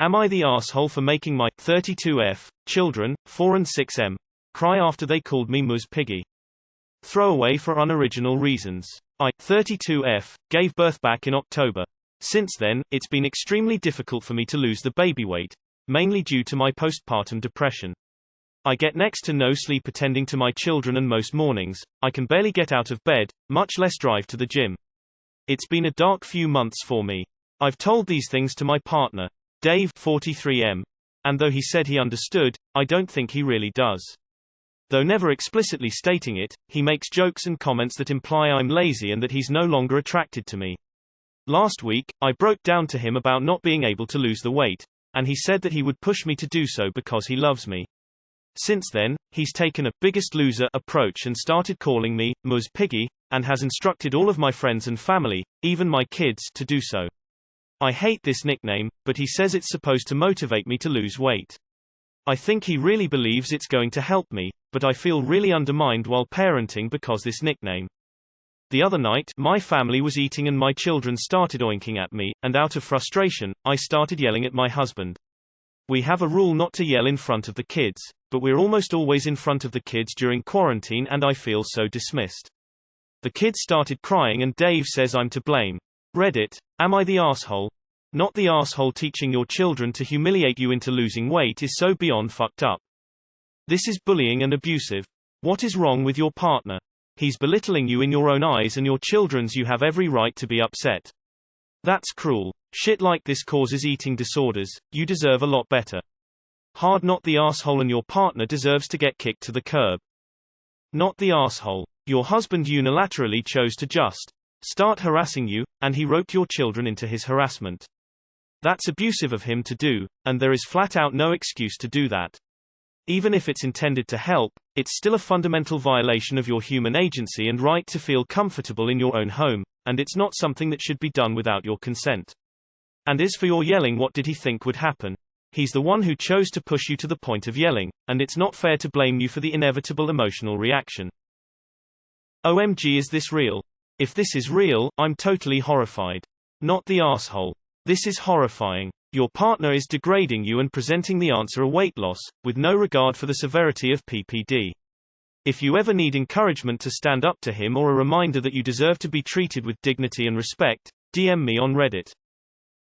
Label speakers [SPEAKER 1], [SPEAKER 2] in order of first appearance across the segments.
[SPEAKER 1] Am I the asshole for making my 32F children, 4 and 6M, cry after they called me Ms. Piggy? Throwaway for unoriginal reasons. I, 32F, gave birth back in October. Since then, it's been extremely difficult for me to lose the baby weight, mainly due to my postpartum depression. I get next to no sleep attending to my children, and most mornings, I can barely get out of bed, much less drive to the gym. It's been a dark few months for me. I've told these things to my partner, Dave, 43M, and though he said he understood, I don't think he really does. Though never explicitly stating it, he makes jokes and comments that imply I'm lazy and that he's no longer attracted to me. Last week, I broke down to him about not being able to lose the weight, and he said that he would push me to do so because he loves me. Since then, he's taken a biggest loser approach and started calling me Ms. Piggy, and has instructed all of my friends and family, even my kids, to do so. I hate this nickname, but he says it's supposed to motivate me to lose weight. I think he really believes it's going to help me, but I feel really undermined while parenting because this nickname. The other night, my family was eating and my children started oinking at me, and out of frustration, I started yelling at my husband. We have a rule not to yell in front of the kids, but we're almost always in front of the kids during quarantine and I feel so dismissed. The kids started crying and Dave says I'm to blame. Reddit, am I the asshole? Not the asshole. Teaching your children to humiliate you into losing weight is so beyond fucked up. This is bullying and abusive. What is wrong with your partner? He's belittling you in your own eyes and your children's. You have every right to be upset. That's cruel. Shit like this causes eating disorders. You deserve a lot better. Hard. Not the asshole, and your partner deserves to get kicked to the curb. Not the asshole. Your husband unilaterally chose to just start harassing you, and he roped your children into his harassment. That's abusive of him to do, and there is flat out no excuse to do that. Even if it's intended to help, it's still a fundamental violation of your human agency and right to feel comfortable in your own home, and it's not something that should be done without your consent. And as for your yelling, what did he think would happen? He's the one who chose to push you to the point of yelling, and it's not fair to blame you for the inevitable emotional reaction. OMG, is this real? If this is real, I'm totally horrified. Not the asshole. This is horrifying. Your partner is degrading you and presenting the answer a weight loss, with no regard for the severity of PPD. If you ever need encouragement to stand up to him or a reminder that you deserve to be treated with dignity and respect, DM me on Reddit.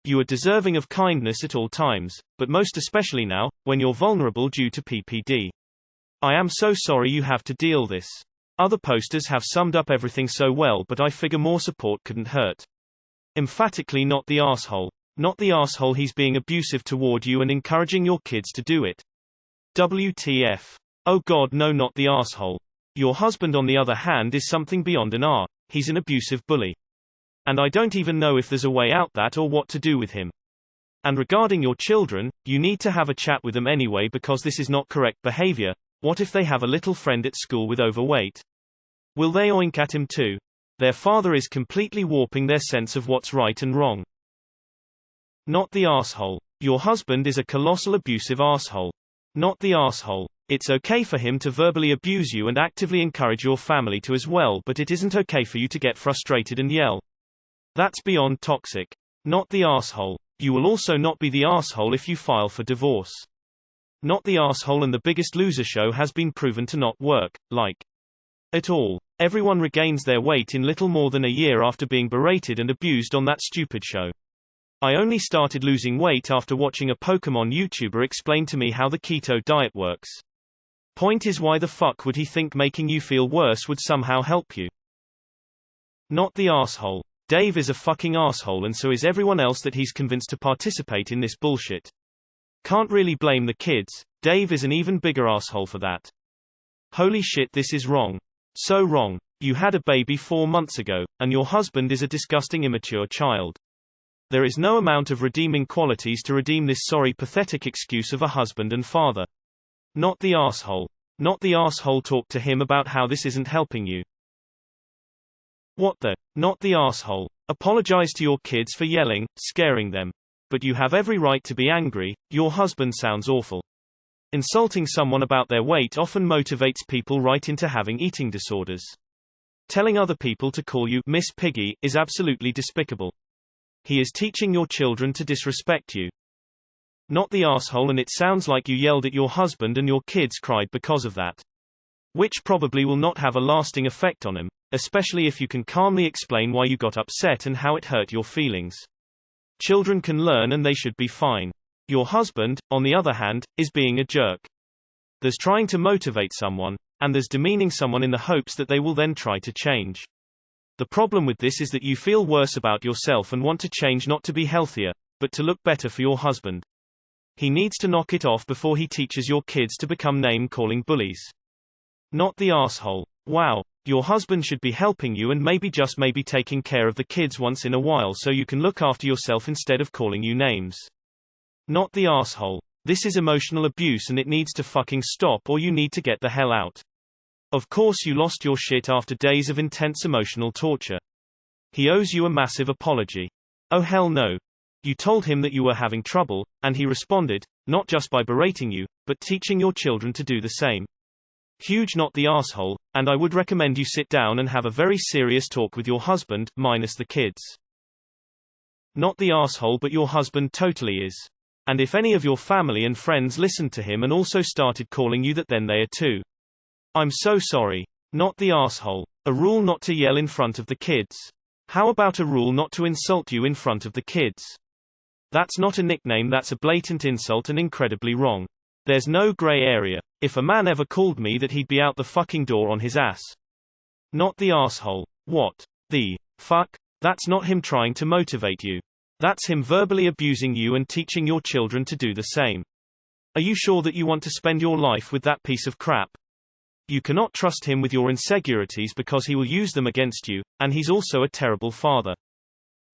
[SPEAKER 1] You are deserving of kindness at all times, but most especially now, when you're vulnerable due to PPD. I am so sorry you have to deal this. Other posters have summed up everything so well, but I figure more support couldn't hurt. Emphatically not the asshole. Not the asshole. He's being abusive toward you and encouraging your kids to do it. WTF. Oh God, no, not the asshole. Your husband, on the other hand, is something beyond an R. He's an abusive bully. And I don't even know if there's a way out that or what to do with him. And regarding your children, you need to have a chat with them anyway, because this is not correct behavior. What if they have a little friend at school with overweight? Will they oink at him too? Their father is completely warping their sense of what's right and wrong. Not the asshole. Your husband is a colossal abusive asshole. Not the asshole. It's okay for him to verbally abuse you and actively encourage your family to as well, but it isn't okay for you to get frustrated and yell. That's beyond toxic. Not the asshole. You will also not be the asshole if you file for divorce. Not the asshole. And The Biggest Loser show has been proven to not work, at all. Everyone regains their weight in little more than a year after being berated and abused on that stupid show. I only started losing weight after watching a Pokemon YouTuber explain to me how the keto diet works. Point is, why the fuck would he think making you feel worse would somehow help you? Not the asshole. Dave is a fucking asshole, and so is everyone else that he's convinced to participate in this bullshit. Can't really blame the kids. Dave is an even bigger asshole for that. Holy shit, this is wrong. So wrong. You had a baby 4 months ago, and your husband is a disgusting immature child. There is no amount of redeeming qualities to redeem this sorry, pathetic excuse of a husband and father. Not the asshole. Not the asshole. Talk to him about how this isn't helping you. What the? Not the asshole. Apologize to your kids for yelling, scaring them. But you have every right to be angry. Your husband sounds awful. Insulting someone about their weight often motivates people right into having eating disorders. Telling other people to call you Miss Piggy is absolutely despicable. He is teaching your children to disrespect you. Not the asshole, and it sounds like you yelled at your husband and your kids cried because of that. Which probably will not have a lasting effect on him, especially if you can calmly explain why you got upset and how it hurt your feelings. Children can learn and they should be fine. Your husband, on the other hand, is being a jerk. There's trying to motivate someone, and there's demeaning someone in the hopes that they will then try to change. The problem with this is that you feel worse about yourself and want to change, not to be healthier, but to look better for your husband. He needs to knock it off before he teaches your kids to become name-calling bullies. Not the asshole. Wow. Your husband should be helping you and maybe just maybe taking care of the kids once in a while so you can look after yourself instead of calling you names. Not the asshole. This is emotional abuse and it needs to fucking stop, or you need to get the hell out. Of course you lost your shit after days of intense emotional torture. He owes you a massive apology. Oh hell no. You told him that you were having trouble, and he responded, not just by berating you, but teaching your children to do the same. Huge not the asshole, and I would recommend you sit down and have a very serious talk with your husband, minus the kids. Not the asshole, but your husband totally is. And if any of your family and friends listened to him and also started calling you that, then they are too. I'm so sorry. Not the asshole. A rule not to yell in front of the kids. How about a rule not to insult you in front of the kids? That's not a nickname, that's a blatant insult and incredibly wrong. There's no gray area. If a man ever called me that, he'd be out the fucking door on his ass. Not the asshole. What the fuck? That's not him trying to motivate you. That's him verbally abusing you and teaching your children to do the same. Are you sure that you want to spend your life with that piece of crap? You cannot trust him with your insecurities because he will use them against you, and he's also a terrible father.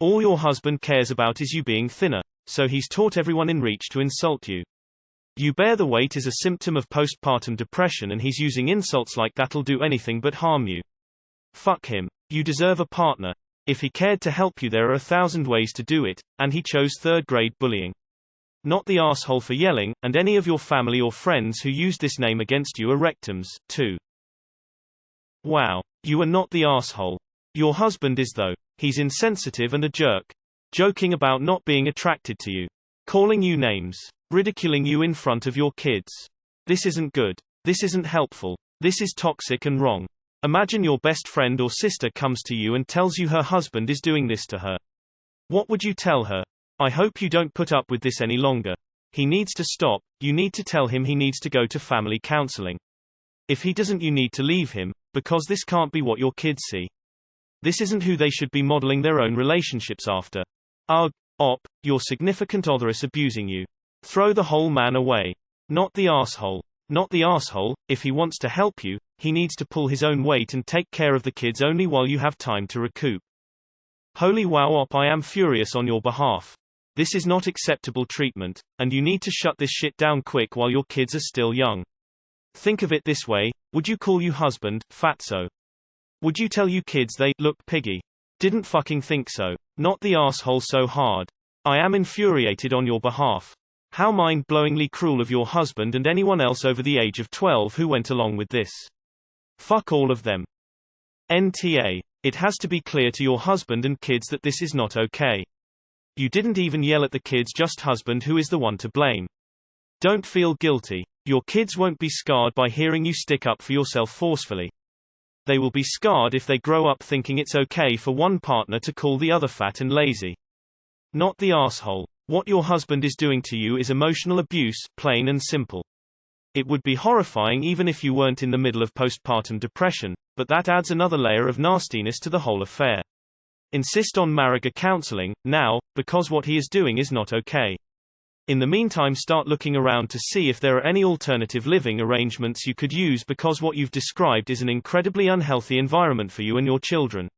[SPEAKER 1] All your husband cares about is you being thinner, so he's taught everyone in reach to insult you. You bear the weight is a symptom of postpartum depression, and he's using insults like that'll do anything but harm you. Fuck him. You deserve a partner. If he cared to help you, there are 1,000 ways to do it, and he chose third-grade bullying. Not the asshole for yelling, and any of your family or friends who used this name against you are rectums, too. Wow. You are not the asshole. Your husband is though. He's insensitive and a jerk. Joking about not being attracted to you. Calling you names. Ridiculing you in front of your kids. This isn't good. This isn't helpful. This is toxic and wrong. Imagine your best friend or sister comes to you and tells you her husband is doing this to her. What would you tell her? I hope you don't put up with this any longer. He needs to stop. You need to tell him he needs to go to family counseling. If he doesn't, you need to leave him, because this can't be what your kids see. This isn't who they should be modeling their own relationships after. Ugh, your significant other is abusing you. Throw the whole man away. Not the asshole. Not the asshole. If he wants to help you, he needs to pull his own weight and take care of the kids only while you have time to recoup. Holy wow, I am furious on your behalf. This is not acceptable treatment, and you need to shut this shit down quick while your kids are still young. Think of it this way, would you call you husband, fatso? Would you tell you kids they look piggy? Didn't fucking think so. Not the asshole so hard. I am infuriated on your behalf. How mind-blowingly cruel of your husband and anyone else over the age of 12 who went along with this. Fuck all of them. NTA. It has to be clear to your husband and kids that this is not okay. You didn't even yell at the kids, just husband who is the one to blame. Don't feel guilty. Your kids won't be scarred by hearing you stick up for yourself forcefully. They will be scarred if they grow up thinking it's okay for one partner to call the other fat and lazy. Not the asshole. What your husband is doing to you is emotional abuse, plain and simple. It would be horrifying even if you weren't in the middle of postpartum depression, but that adds another layer of nastiness to the whole affair. Insist on marriage counseling, now, because what he is doing is not okay. In the meantime, start looking around to see if there are any alternative living arrangements you could use, because what you've described is an incredibly unhealthy environment for you and your children.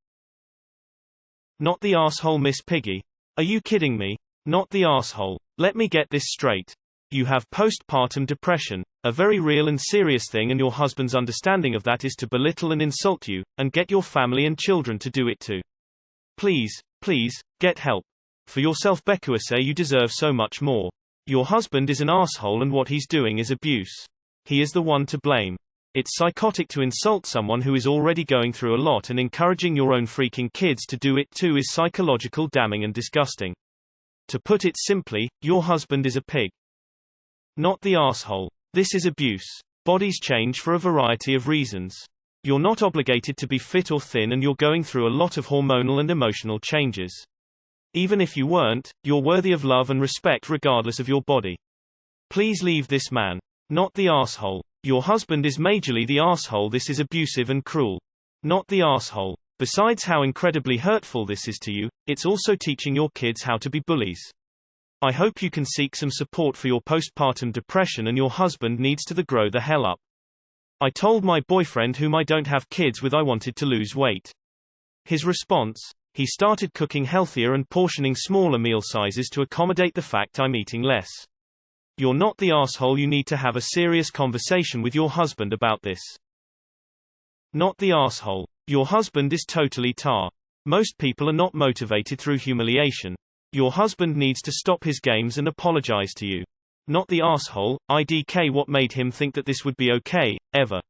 [SPEAKER 1] Not the asshole, Miss Piggy. Are you kidding me? Not the asshole. Let me get this straight. You have postpartum depression, a very real and serious thing, and your husband's understanding of that is to belittle and insult you, and get your family and children to do it too. Please, get help. For yourself, Bekuase, you deserve so much more. Your husband is an asshole and what he's doing is abuse. He is the one to blame. It's psychotic to insult someone who is already going through a lot, and encouraging your own freaking kids to do it too is psychological damning and disgusting. To put it simply, your husband is a pig. Not the asshole. This is abuse. Bodies change for a variety of reasons. You're not obligated to be fit or thin, and you're going through a lot of hormonal and emotional changes. Even if you weren't, you're worthy of love and respect regardless of your body. Please leave this man. Not the asshole. Your husband is majorly the asshole. This is abusive and cruel. Not the asshole. Besides how incredibly hurtful this is to you, it's also teaching your kids how to be bullies. I hope you can seek some support for your postpartum depression, and your husband needs to grow the hell up. I told my boyfriend, whom I don't have kids with, I wanted to lose weight. His response? He started cooking healthier and portioning smaller meal sizes to accommodate the fact I'm eating less. You're not the asshole. You need to have a serious conversation with your husband about this. Not the asshole. Your husband is totally tar. Most people are not motivated through humiliation. Your husband needs to stop his games and apologize to you. Not the asshole. IDK, what made him think that this would be okay, ever?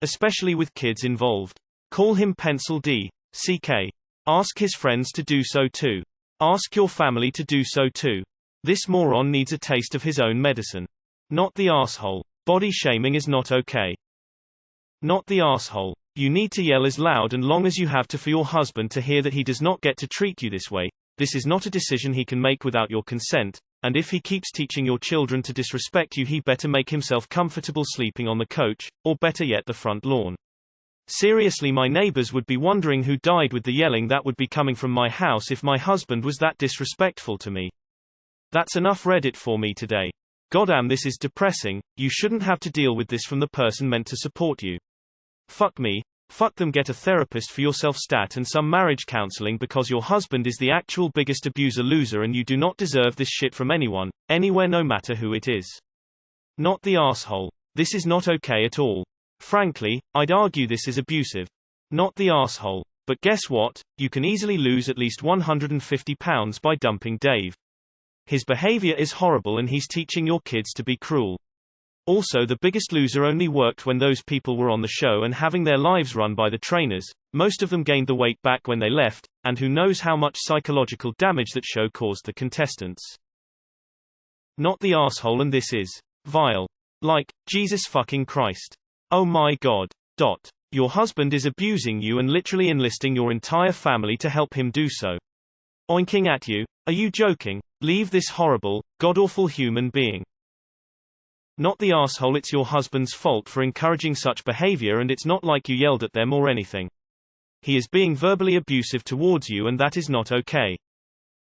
[SPEAKER 1] Especially with kids involved. Call him Pencil D. CK. Ask his friends to do so too. Ask your family to do so too. This moron needs a taste of his own medicine. Not the asshole. Body shaming is not okay. Not the asshole. You need to yell as loud and long as you have to for your husband to hear that he does not get to treat you this way. This is not a decision he can make without your consent, and if he keeps teaching your children to disrespect you, he better make himself comfortable sleeping on the couch, or better yet the front lawn. Seriously, my neighbors would be wondering who died with the yelling that would be coming from my house if my husband was that disrespectful to me. That's enough Reddit for me today. Goddamn, this is depressing. You shouldn't have to deal with this from the person meant to support you. Fuck me. Fuck them. Get a therapist for yourself stat and some marriage counseling, because your husband is the actual biggest abuser loser, and you do not deserve this shit from anyone, anywhere, no matter who it is. Not the asshole. This is not okay at all. Frankly, I'd argue this is abusive. Not the asshole. But guess what? You can easily lose at least 150 pounds by dumping Dave. His behavior is horrible and he's teaching your kids to be cruel. Also, The Biggest Loser only worked when those people were on the show and having their lives run by the trainers. Most of them gained the weight back when they left, and who knows how much psychological damage that show caused the contestants. Not the asshole, and this is vile. Like, Jesus fucking Christ. Oh my God. Your husband is abusing you and literally enlisting your entire family to help him do so. Oinking at you? Are you joking? Leave this horrible, god-awful human being. Not the asshole. It's your husband's fault for encouraging such behavior, and it's not like you yelled at them or anything. He is being verbally abusive towards you, and that is not okay.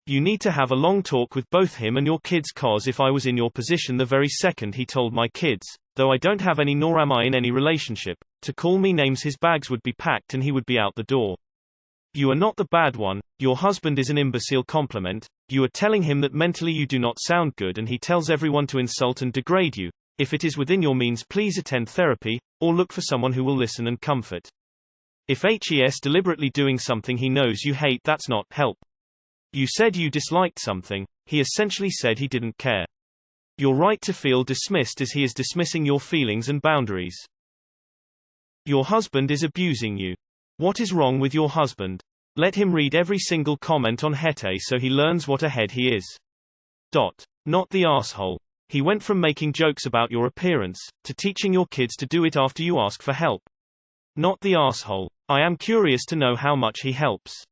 [SPEAKER 1] You need to have a long talk with both him and your kids, cause if I was in your position, the very second he told my kids, though I don't have any nor am I in any relationship, to call me names, his bags would be packed and he would be out the door. You are not the bad one. Your husband is an imbecile. Compliment. You are telling him that mentally you do not sound good, and he tells everyone to insult and degrade you. If it is within your means, please attend therapy, or look for someone who will listen and comfort. If he's deliberately doing something he knows you hate, that's not help. You said you disliked something. He essentially said he didn't care. You're right to feel dismissed, as he is dismissing your feelings and boundaries. Your husband is abusing you. What is wrong with your husband? Let him read every single comment on Hete so he learns what a head he is. Not the asshole. He went from making jokes about your appearance, to teaching your kids to do it after you ask for help. Not the asshole. I am curious to know how much he helps.